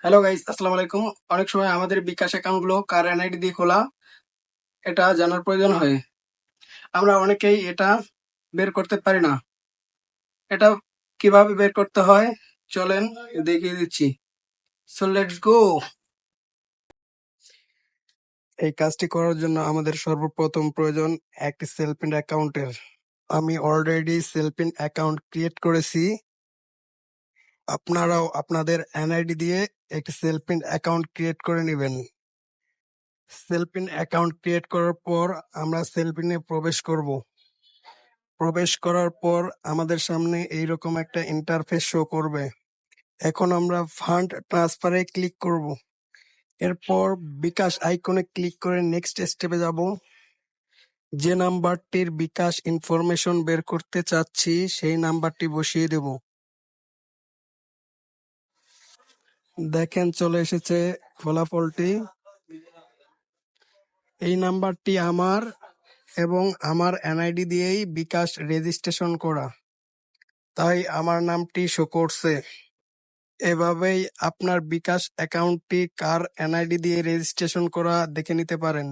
Hello guys, আসসালামু আলাইকুম। অনেক সময় আমাদের বিকাশ অ্যাকাউন্টগুলো কার এনআইডি দিয়ে খোলা, এটা জানার প্রয়োজন হয়। আমরা অনেকেই এটা বের করতে পারি না। এটা কিভাবে বের করতে হয় চলেন দেখিয়ে দিচ্ছি। So let's go. এই কাজটি করার জন্য আমাদের সর্বপ্রথম প্রয়োজন একটি সেলফিন অ্যাকাউন্টের। আমি অলরেডি সেলফিন অ্যাকাউন্ট ক্রিয়েট করেছি। আপনারাও আপনাদের এনআইডি দিয়ে একটি সেলফিন অ্যাকাউন্ট ক্রিয়েট করে নেবেন। সেলফিন অ্যাকাউন্ট ক্রিয়েট করার পর আমরা সেলফিনে প্রবেশ করব। প্রবেশ করার পর আমাদের সামনে এইরকম একটা ইন্টারফেস শো করবে। এখন আমরা ফান্ড ট্রান্সফারে ক্লিক করব। এরপর বিকাশ আইকনে ক্লিক করে নেক্সট স্টেপে যাব। যে নাম্বারটির বিকাশ ইনফরমেশন বের করতে চাচ্ছি সেই নাম্বারটি বসিয়ে দেব। দেখেন চলে এসেছে ফলাফলটি। এই নাম্বারটি আমার এবং আমার এনআইডি দিয়েই বিকাশ রেজিস্ট্রেশন করা, তাই আমার নামটি শো করছে। এভাবেই আপনার বিকাশ অ্যাকাউন্টটি কার এনআইডি দিয়ে রেজিস্ট্রেশন করা দেখে নিতে পারেন।